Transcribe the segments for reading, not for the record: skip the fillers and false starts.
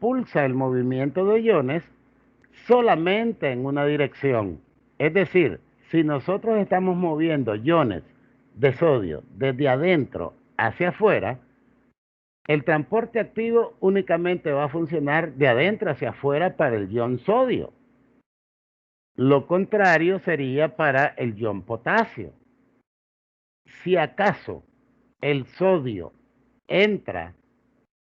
impulsa el movimiento de iones solamente en una dirección. Es decir, si nosotros estamos moviendo iones de sodio desde adentro hacia afuera, el transporte activo únicamente va a funcionar de adentro hacia afuera para el ion sodio. Lo contrario sería para el ion potasio. Si acaso el sodio entra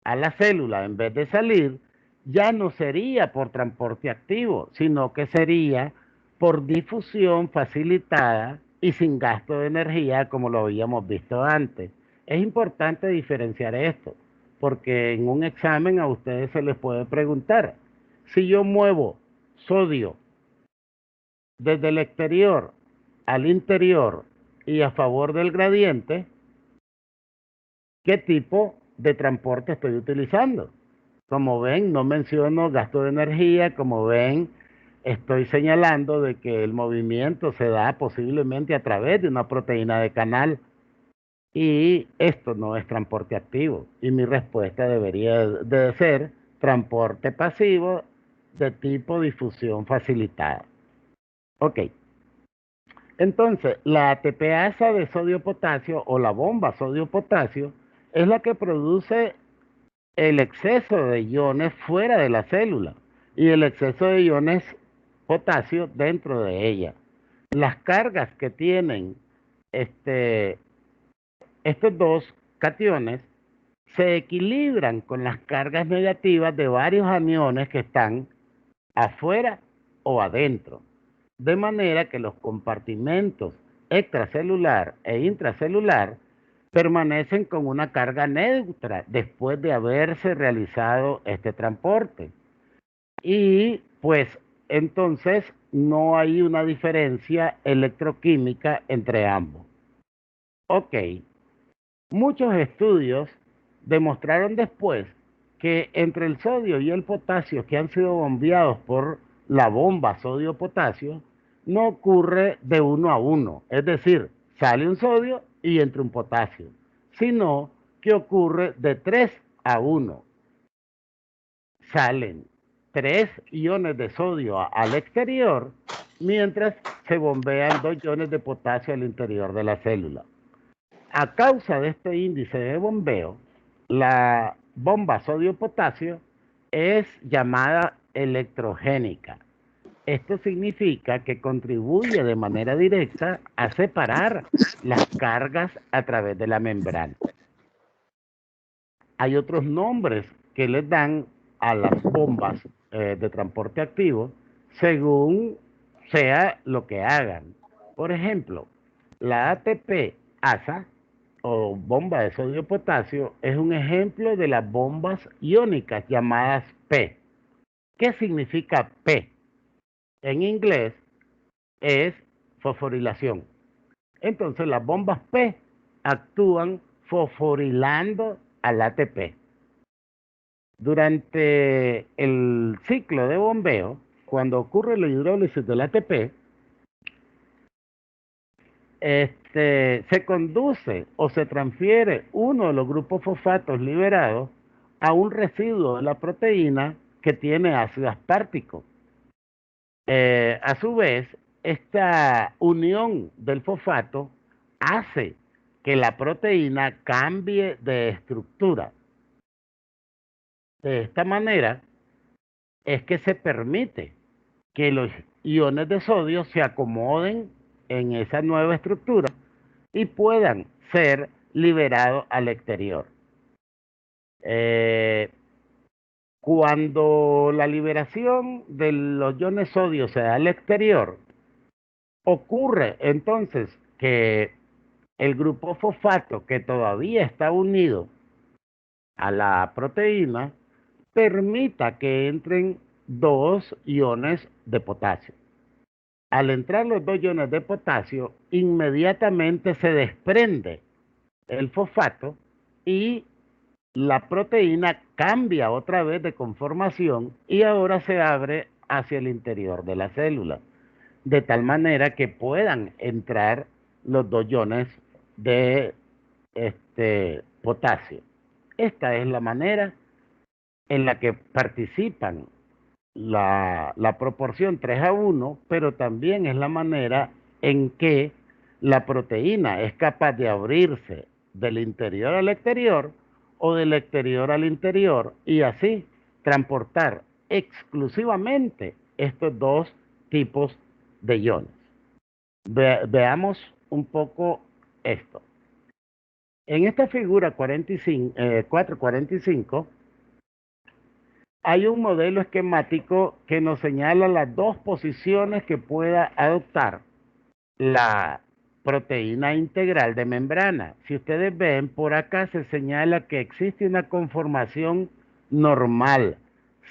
a la célula en vez de salir, ya no sería por transporte activo, sino que sería por difusión facilitada y sin gasto de energía, como lo habíamos visto antes. Es importante diferenciar esto, porque en un examen a ustedes se les puede preguntar, si yo muevo sodio desde el exterior al interior y a favor del gradiente, ¿qué tipo de transporte estoy utilizando? Como ven, no menciono gasto de energía. Como ven, estoy señalando de que el movimiento se da posiblemente a través de una proteína de canal y esto no es transporte activo. Y mi respuesta debería de ser transporte pasivo de tipo difusión facilitada. Ok. Entonces, la ATPasa de sodio-potasio o la bomba sodio-potasio es la que produce el exceso de iones fuera de la célula y el exceso de iones potasio dentro de ella. Las cargas que tienen estos dos cationes se equilibran con las cargas negativas de varios aniones que están afuera o adentro, de manera que los compartimentos extracelular e intracelular permanecen con una carga neutra después de haberse realizado este transporte. Y pues entonces no hay una diferencia electroquímica entre ambos. Ok, muchos estudios demostraron después que entre el sodio y el potasio que han sido bombeados por la bomba sodio-potasio no ocurre de uno a uno, es decir, sale un sodio y entra un potasio, sino que ocurre de 3 a 1. Salen 3 iones de sodio al exterior, mientras se bombean 2 iones de potasio al interior de la célula. A causa de este índice de bombeo, la bomba sodio-potasio es llamada electrogénica. Esto significa que contribuye de manera directa a separar las cargas a través de la membrana. Hay otros nombres que les dan a las bombas de transporte activo según sea lo que hagan. Por ejemplo, la ATP ASA o bomba de sodio potasio es un ejemplo de las bombas iónicas llamadas P. ¿Qué significa P? En inglés es fosforilación. Entonces las bombas P actúan fosforilando al ATP. Durante el ciclo de bombeo, cuando ocurre la hidrólisis del ATP, se conduce o se transfiere uno de los grupos fosfatos liberados a un residuo de la proteína que tiene ácido aspartico. A su vez, esta unión del fosfato hace que la proteína cambie de estructura. De esta manera es que se permite que los iones de sodio se acomoden en esa nueva estructura y puedan ser liberados al exterior. Cuando la liberación de los iones sodio se da al exterior, ocurre entonces que el grupo fosfato que todavía está unido a la proteína permita que entren 2 iones de potasio. Al entrar los 2 iones de potasio, inmediatamente se desprende el fosfato y la proteína cambia otra vez de conformación y ahora se abre hacia el interior de la célula, de tal manera que puedan entrar los 2 iones de potasio. Esta es la manera en la que participan la proporción 3:1, pero también es la manera en que la proteína es capaz de abrirse del interior al exterior o del exterior al interior y así transportar exclusivamente estos dos tipos de iones. Veamos un poco esto. En esta figura 445 hay un modelo esquemático que nos señala las dos posiciones que pueda adoptar la proteína integral de membrana. Si ustedes ven, por acá se señala que existe una conformación normal,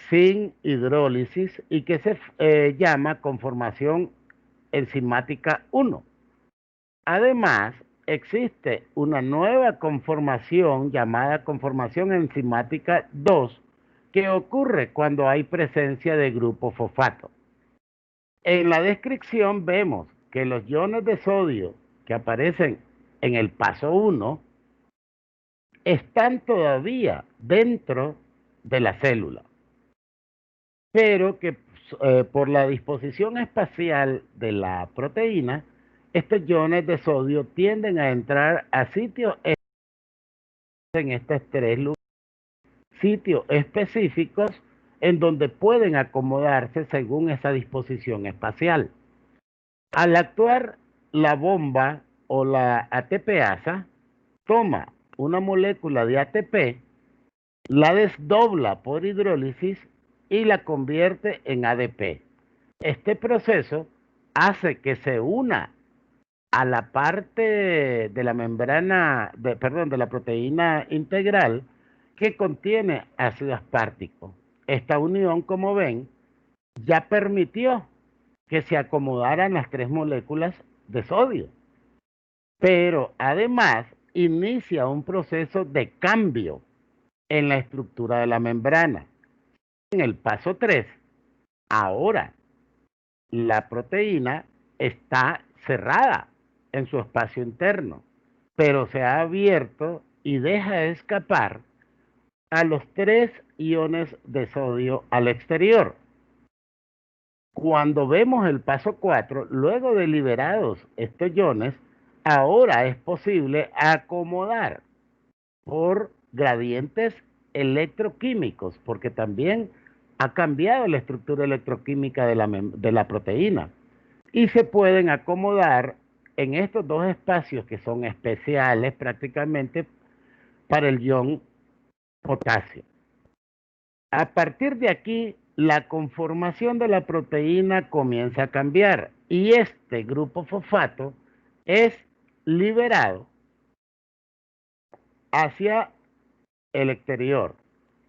sin hidrólisis, y que se llama conformación enzimática 1. Además, existe una nueva conformación llamada conformación enzimática 2, que ocurre cuando hay presencia de grupo fosfato. En la descripción vemos que los iones de sodio que aparecen en el paso 1 están todavía dentro de la célula, pero que por la disposición espacial de la proteína, estos iones de sodio tienden a entrar a sitios en estos tres lugares, sitios específicos en donde pueden acomodarse según esa disposición espacial. Al actuar la bomba o la ATPasa, toma una molécula de ATP, la desdobla por hidrólisis y la convierte en ADP. Este proceso hace que se una a la parte de la membrana, de la proteína integral que contiene ácido aspartico. Esta unión, como ven, ya permitió que se acomodaran las tres moléculas de sodio, pero además inicia un proceso de cambio en la estructura de la membrana. En el paso 3, ahora la proteína está cerrada en su espacio interno, pero se ha abierto y deja escapar a los 3 iones de sodio al exterior. Cuando vemos el paso 4, luego de liberados estos iones, ahora es posible acomodar por gradientes electroquímicos, porque también ha cambiado la estructura electroquímica de la proteína. Y se pueden acomodar en estos dos espacios que son especiales prácticamente para el ion potasio. A partir de aquí, la conformación de la proteína comienza a cambiar y este grupo fosfato es liberado hacia el exterior,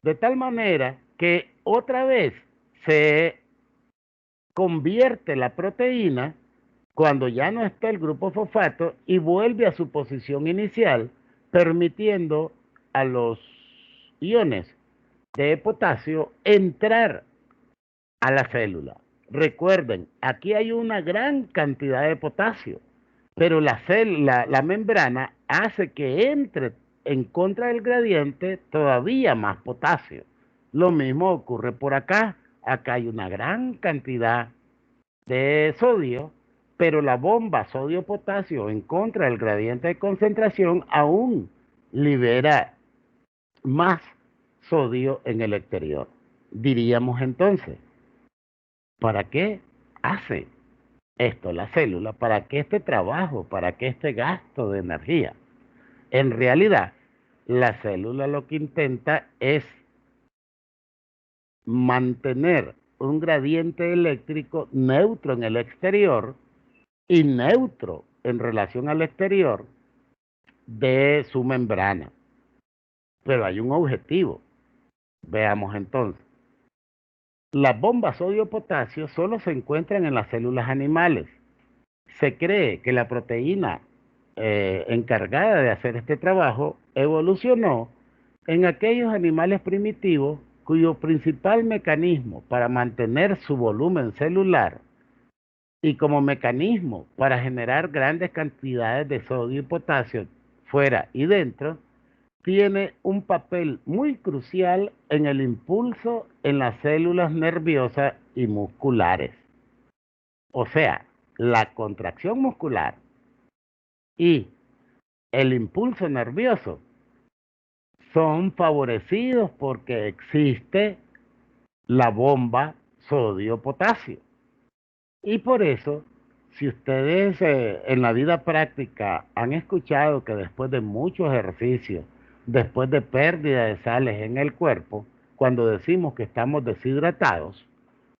de tal manera que otra vez se convierte la proteína cuando ya no está el grupo fosfato y vuelve a su posición inicial, permitiendo a los iones de potasio entrar a la célula. Recuerden, aquí hay una gran cantidad de potasio, pero la membrana hace que entre en contra del gradiente todavía más potasio. Lo mismo ocurre por acá. Acá hay una gran cantidad de sodio, pero la bomba sodio-potasio en contra del gradiente de concentración aún libera más sodio en el exterior. Diríamos entonces, ¿para qué hace esto la célula? ¿Para qué este trabajo? ¿Para qué este gasto de energía? En realidad, la célula lo que intenta es mantener un gradiente eléctrico neutro en el exterior y neutro en relación al exterior de su membrana. Pero hay un objetivo. Veamos entonces. Las bombas sodio-potasio solo se encuentran en las células animales. Se cree que la proteína encargada de hacer este trabajo evolucionó en aquellos animales primitivos cuyo principal mecanismo para mantener su volumen celular y como mecanismo para generar grandes cantidades de sodio y potasio fuera y dentro tiene un papel muy crucial en el impulso en las células nerviosas y musculares. O sea, la contracción muscular y el impulso nervioso son favorecidos porque existe la bomba sodio-potasio. Y por eso, si ustedes en la vida práctica han escuchado que después de mucho ejercicio, después de pérdida de sales en el cuerpo, cuando decimos que estamos deshidratados,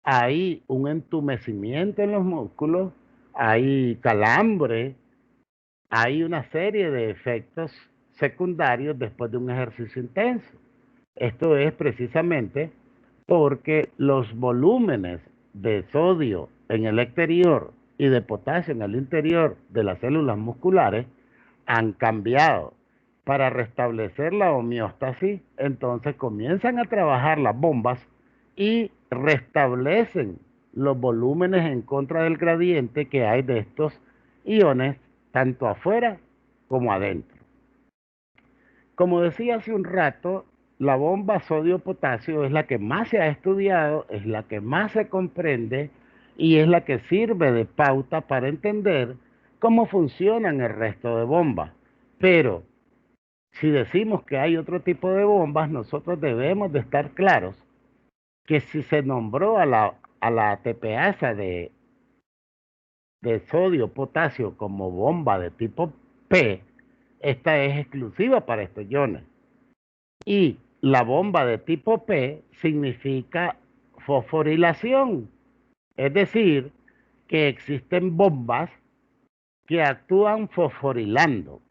hay un entumecimiento en los músculos, hay calambre, hay una serie de efectos secundarios después de un ejercicio intenso. Esto es precisamente porque los volúmenes de sodio en el exterior y de potasio en el interior de las células musculares han cambiado. Para restablecer la homeostasis, entonces comienzan a trabajar las bombas y restablecen los volúmenes en contra del gradiente que hay de estos iones, tanto afuera como adentro. Como decía hace un rato, la bomba sodio-potasio es la que más se ha estudiado, es la que más se comprende y es la que sirve de pauta para entender cómo funcionan el resto de bombas. Pero si decimos que hay otro tipo de bombas, nosotros debemos de estar claros que si se nombró a la TPasa de sodio-potasio como bomba de tipo P, esta es exclusiva para estos iones. Y la bomba de tipo P significa fosforilación, es decir, que existen bombas que actúan fosforilando.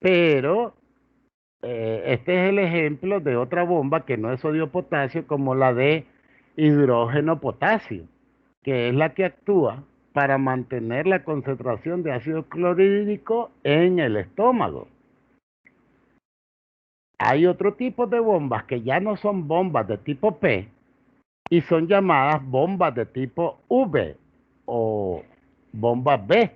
Pero este es el ejemplo de otra bomba que no es sodio-potasio, como la de hidrógeno-potasio, que es la que actúa para mantener la concentración de ácido clorhídrico en el estómago. Hay otro tipo de bombas que ya no son bombas de tipo P y son llamadas bombas de tipo V o bombas B.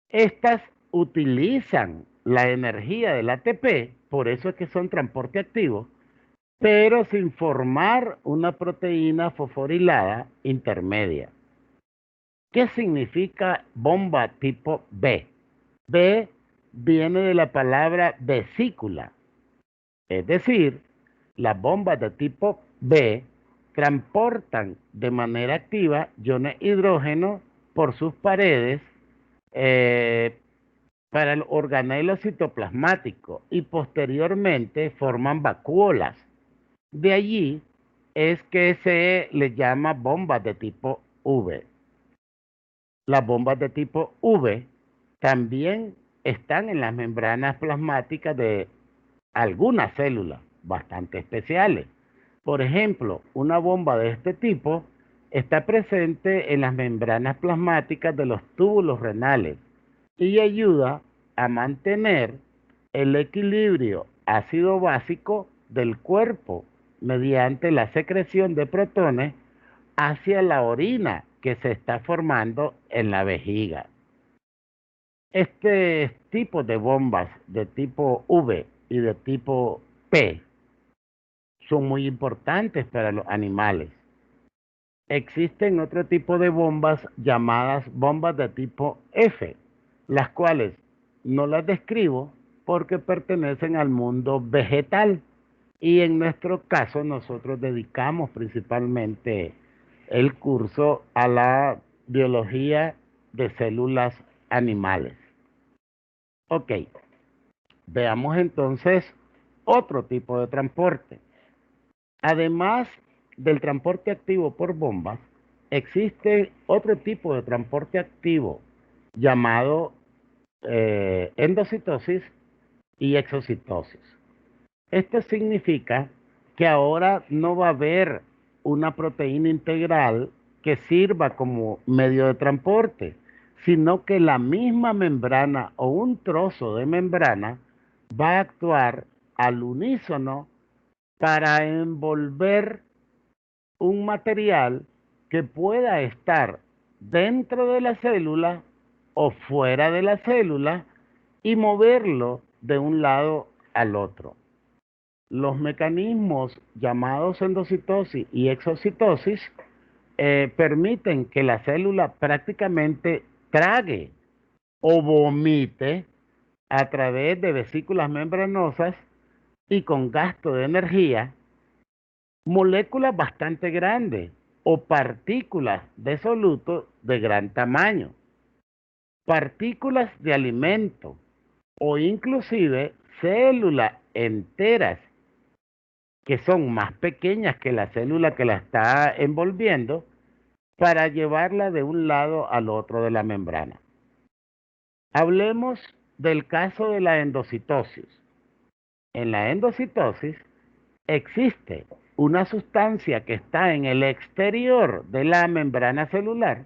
Estas utilizan la energía del ATP, por eso es que son transporte activo, pero sin formar una proteína fosforilada intermedia. ¿Qué significa bomba tipo B? B viene de la palabra vesícula, es decir, las bombas de tipo B transportan de manera activa iones hidrógeno por sus paredes eh, para el organelo citoplasmático y posteriormente forman vacuolas. De allí es que se le llama bombas de tipo V. Las bombas de tipo V también están en las membranas plasmáticas de algunas células bastante especiales. Por ejemplo, una bomba de este tipo está presente en las membranas plasmáticas de los túbulos renales y ayuda a mantener el equilibrio ácido básico del cuerpo mediante la secreción de protones hacia la orina que se está formando en la vejiga. Este tipo de bombas de tipo V y de tipo P son muy importantes para los animales. Existen otro tipo de bombas llamadas bombas de tipo F, las cuales no las describo porque pertenecen al mundo vegetal y en nuestro caso nosotros dedicamos principalmente el curso a la biología de células animales. Ok, veamos entonces otro tipo de transporte. Además del transporte activo por bombas, existe otro tipo de transporte activo llamado endocitosis y exocitosis. Esto significa que ahora no va a haber una proteína integral que sirva como medio de transporte, sino que la misma membrana o un trozo de membrana va a actuar al unísono para envolver un material que pueda estar dentro de la célula o fuera de la célula y moverlo de un lado al otro. Los mecanismos llamados endocitosis y exocitosis permiten que la célula prácticamente trague o vomite a través de vesículas membranosas y con gasto de energía moléculas bastante grandes o partículas de soluto de gran tamaño, partículas de alimento o inclusive células enteras que son más pequeñas que la célula que la está envolviendo para llevarla de un lado al otro de la membrana. Hablemos del caso de la endocitosis. En la endocitosis existe una sustancia que está en el exterior de la membrana celular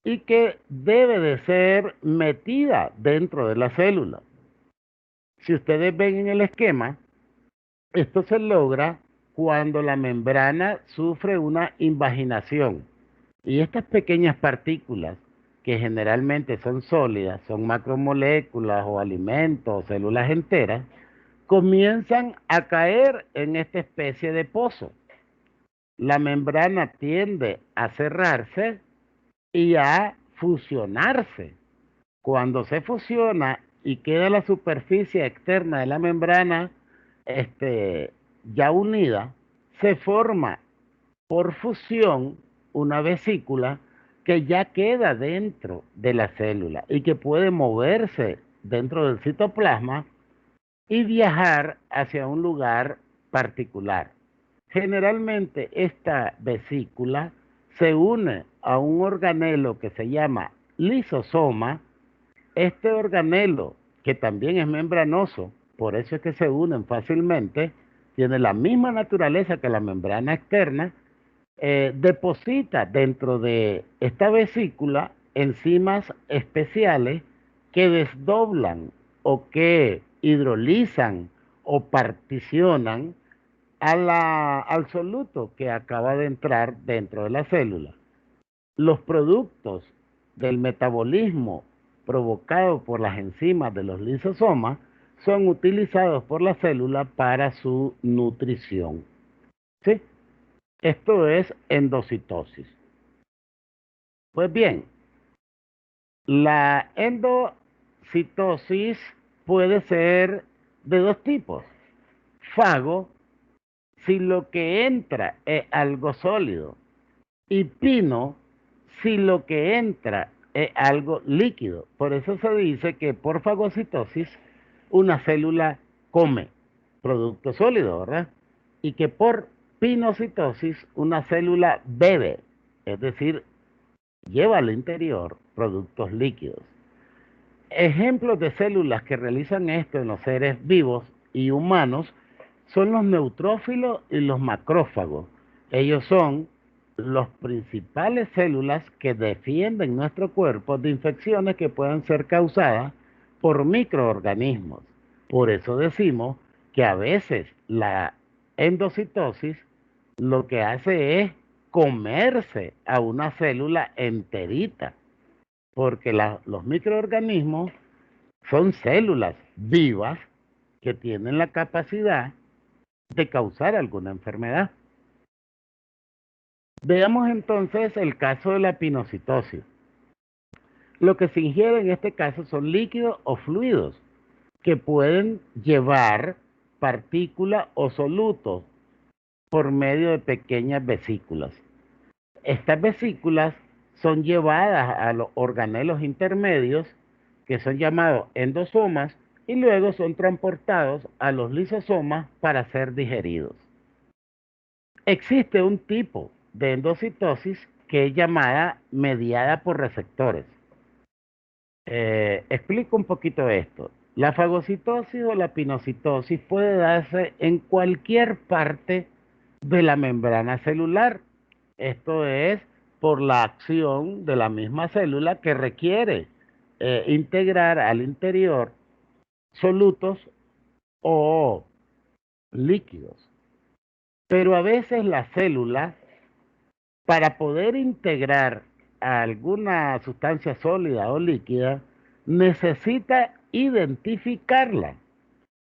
y que debe de ser metida dentro de la célula. Si ustedes ven en el esquema, esto se logra cuando la membrana sufre una invaginación y estas pequeñas partículas que generalmente son sólidas, son macromoléculas o alimentos o células enteras, comienzan a caer en esta especie de pozo. La membrana tiende a cerrarse y a fusionarse. Cuando se fusiona y queda la superficie externa de la membrana ya unida, se forma por fusión una vesícula que ya queda dentro de la célula y que puede moverse dentro del citoplasma y viajar hacia un lugar particular. Generalmente esta vesícula se une a un organelo que se llama lisosoma. Este organelo, que también es membranoso, por eso es que se unen fácilmente, tiene la misma naturaleza que la membrana externa, deposita dentro de esta vesícula enzimas especiales que desdoblan o que hidrolizan o particionan al soluto que acaba de entrar dentro de la célula. Los productos del metabolismo provocado por las enzimas de los lisosomas son utilizados por la célula para su nutrición. ¿Sí? Esto es endocitosis. Pues bien, la endocitosis puede ser de dos tipos. Fago, si lo que entra es algo sólido, y pino, si lo que entra es algo líquido. Por eso se dice que por fagocitosis una célula come producto sólido, ¿verdad? Y que por pinocitosis una célula bebe, es decir, lleva al interior productos líquidos. Ejemplos de células que realizan esto en los seres vivos y humanos son los neutrófilos y los macrófagos. Ellos son las principales células que defienden nuestro cuerpo de infecciones que puedan ser causadas por microorganismos. Por eso decimos que a veces la endocitosis lo que hace es comerse a una célula enterita, porque los microorganismos son células vivas que tienen la capacidad de causar alguna enfermedad. Veamos entonces el caso de la pinocitosis. Lo que se ingiere en este caso son líquidos o fluidos que pueden llevar partículas o solutos por medio de pequeñas vesículas. Estas vesículas son llevadas a los organelos intermedios que son llamados endosomas y luego son transportados a los lisosomas para ser digeridos. Existe un tipo de endocitosis que es llamada mediada por receptores. Explico un poquito esto. La fagocitosis o la pinocitosis puede darse en cualquier parte de la membrana celular. Esto es por la acción de la misma célula que requiere integrar al interior solutos o líquidos. Pero a veces la célula, para poder integrar alguna sustancia sólida o líquida, necesita identificarla.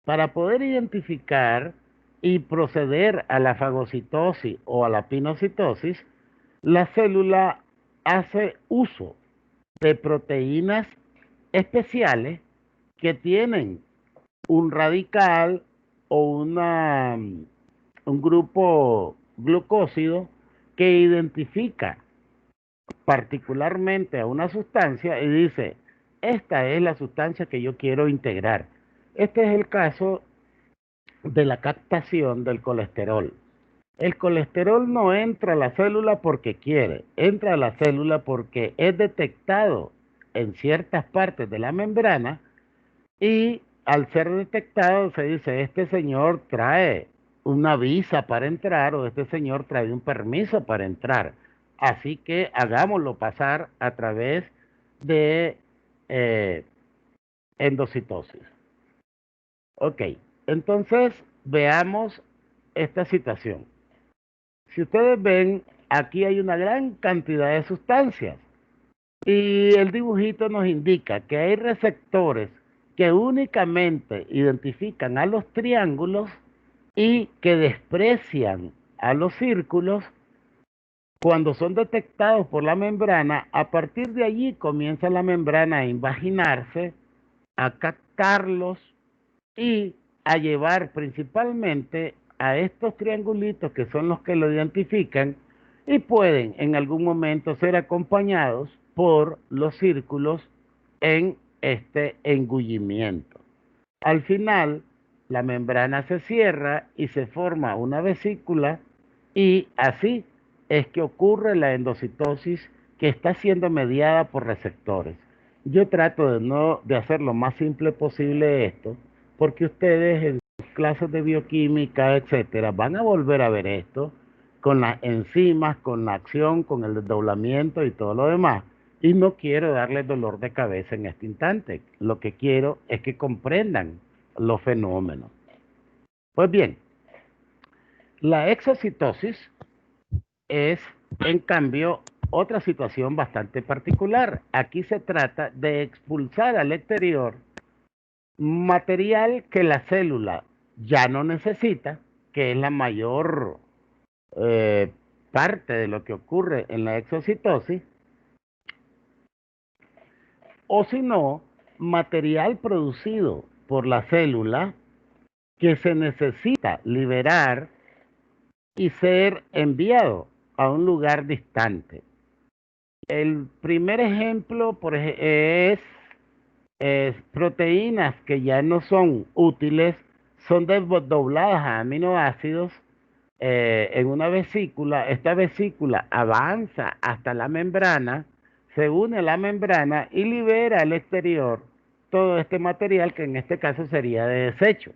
Para poder identificar y proceder a la fagocitosis o a la pinocitosis, la célula hace uso de proteínas especiales que tienen un radical o un grupo glucósido que identifica particularmente a una sustancia y dice, esta es la sustancia que yo quiero integrar. Este es el caso de la captación del colesterol. El colesterol no entra a la célula porque quiere, entra a la célula porque es detectado en ciertas partes de la membrana y al ser detectado se dice, este señor trae una visa para entrar o este señor trae un permiso para entrar. Así que hagámoslo pasar a través de eh, endocitosis. Ok, entonces veamos esta situación. Si ustedes ven, aquí hay una gran cantidad de sustancias y el dibujito nos indica que hay receptores que únicamente identifican a los triángulos y que desprecian a los círculos. Cuando son detectados por la membrana, a partir de allí comienza la membrana a invaginarse, a captarlos y a llevar principalmente a estos triangulitos que son los que lo identifican y pueden en algún momento ser acompañados por los círculos en este engullimiento. Al final, la membrana se cierra y se forma una vesícula y así es que ocurre la endocitosis que está siendo mediada por receptores. Yo trato de hacer lo más simple posible esto, porque ustedes en sus clases de bioquímica, etcétera, van a volver a ver esto con las enzimas, con la acción, con el desdoblamiento y todo lo demás. Y no quiero darles dolor de cabeza en este instante. Lo que quiero es que comprendan los fenómenos. Pues bien, la exocitosis es, en cambio, otra situación bastante particular. Aquí se trata de expulsar al exterior material que la célula ya no necesita, que es la mayor eh, parte de lo que ocurre en la exocitosis, o si no, material producido por la célula que se necesita liberar y ser enviado a un lugar distante. El primer ejemplo es proteínas que ya no son útiles, son desdobladas a aminoácidos en una vesícula. Esta vesícula avanza hasta la membrana, se une a la membrana y libera al exterior todo este material que en este caso sería de desecho.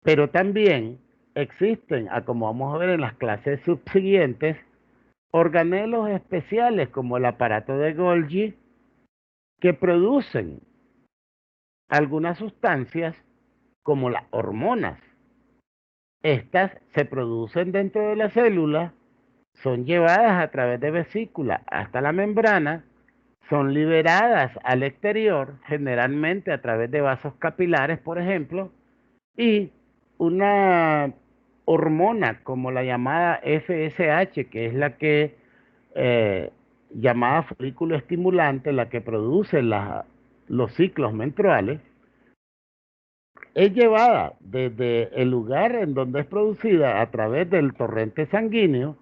Pero también existen, como vamos a ver en las clases subsiguientes, organelos especiales como el aparato de Golgi que producen algunas sustancias como las hormonas. Estas se producen dentro de la célula, son llevadas a través de vesícula hasta la membrana, son liberadas al exterior, generalmente a través de vasos capilares, por ejemplo, y una hormona como la llamada FSH, que es la que llamada folículo estimulante, la que produce los ciclos menstruales, es llevada desde el lugar en donde es producida a través del torrente sanguíneo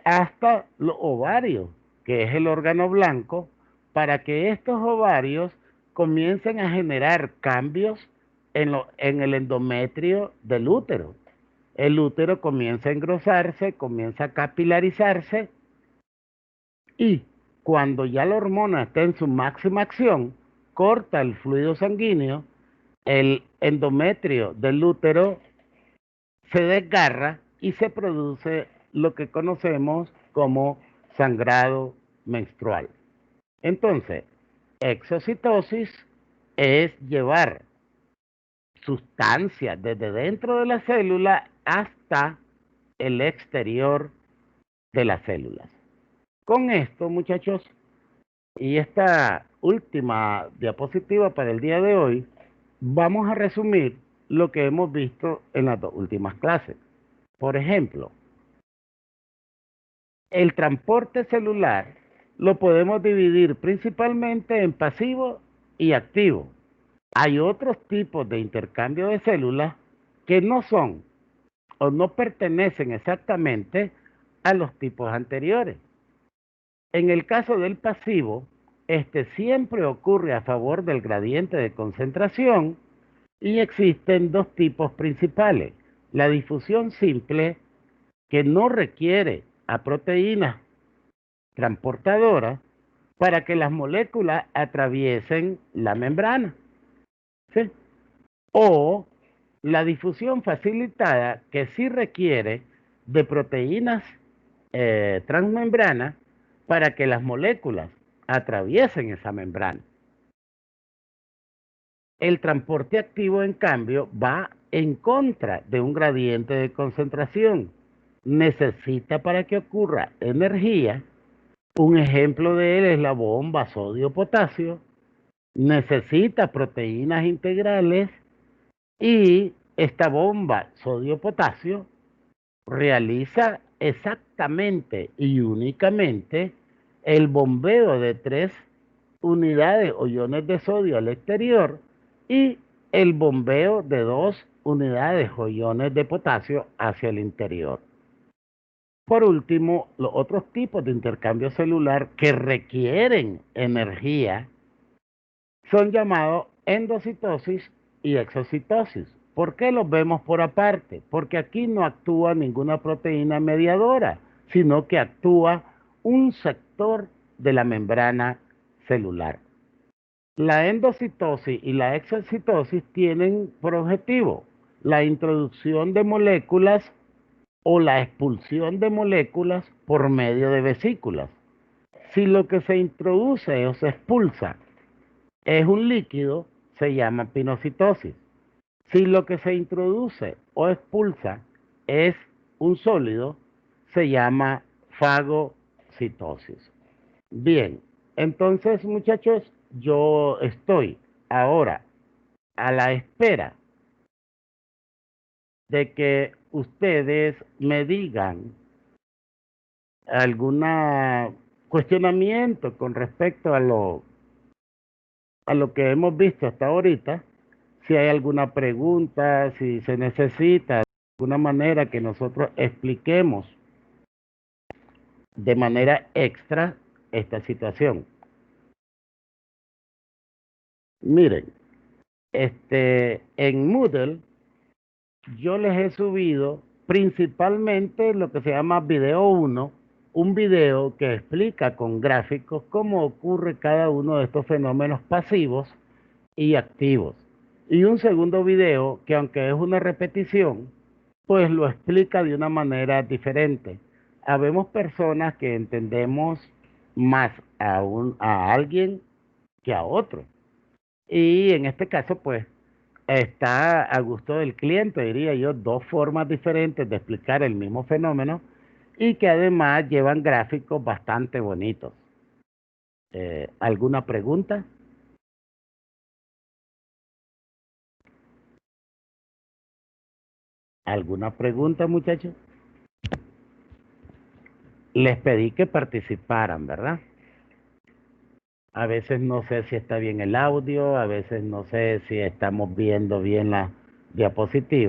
hasta los ovarios, que es el órgano blanco, para que estos ovarios comiencen a generar cambios en el endometrio del útero. El útero comienza a engrosarse, comienza a capilarizarse y cuando ya la hormona está en su máxima acción, corta el fluido sanguíneo, el endometrio del útero se desgarra y se produce lo que conocemos como sangrado menstrual. Entonces, exocitosis es llevar sustancias desde dentro de la célula hasta el exterior de las células. Con esto, muchachos, y esta última diapositiva para el día de hoy, Vamos a resumir lo que hemos visto en las dos últimas clases. Por ejemplo, el transporte celular lo podemos dividir principalmente en pasivo y activo. Hay otros tipos de intercambio de células que no son o no pertenecen exactamente a los tipos anteriores. En el caso del pasivo, este siempre ocurre a favor del gradiente de concentración y existen dos tipos principales. La difusión simple, que no requiere a proteínas transportadoras para que las moléculas atraviesen la membrana. ¿Sí? O la difusión facilitada, que sí requiere de proteínas transmembranas para que las moléculas atraviesen esa membrana. El transporte activo, en cambio, va en contra de un gradiente de concentración. Necesita, para que ocurra energía, un ejemplo de él es la bomba sodio-potasio, necesita proteínas integrales y esta bomba sodio-potasio realiza exactamente y únicamente el bombeo de 3 unidades o iones de sodio al exterior y el bombeo de 2 unidades o iones de potasio hacia el interior. Por último, los otros tipos de intercambio celular que requieren energía son llamados endocitosis y exocitosis. ¿Por qué los vemos por aparte? Porque aquí no actúa ninguna proteína mediadora, sino que actúa un sector de la membrana celular. La endocitosis y la exocitosis tienen por objetivo la introducción de moléculas o la expulsión de moléculas por medio de vesículas. Si lo que se introduce o se expulsa es un líquido, se llama pinocitosis. Si lo que se introduce o expulsa es un sólido, se llama fagocitosis. Bien, entonces muchachos, yo estoy ahora a la espera de que ustedes me digan algún cuestionamiento con respecto a lo que hemos visto hasta ahorita, si hay alguna pregunta, si se necesita de alguna manera que nosotros expliquemos de manera extra esta situación. Miren, en Moodle yo les he subido principalmente lo que se llama video 1, un video que explica con gráficos cómo ocurre cada uno de estos fenómenos pasivos y activos. Y un segundo video que, aunque es una repetición, pues lo explica de una manera diferente. Habemos personas que entendemos más a alguien que a otro. Y en este caso, pues, está a gusto del cliente, diría yo, dos formas diferentes de explicar el mismo fenómeno y que además llevan gráficos bastante bonitos. ¿Alguna pregunta? ¿Alguna pregunta, muchachos? Les pedí que participaran, ¿verdad? A veces no sé si está bien el audio, a veces no sé si estamos viendo bien la diapositiva.